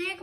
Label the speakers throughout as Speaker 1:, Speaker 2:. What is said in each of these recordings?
Speaker 1: 1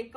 Speaker 2: 1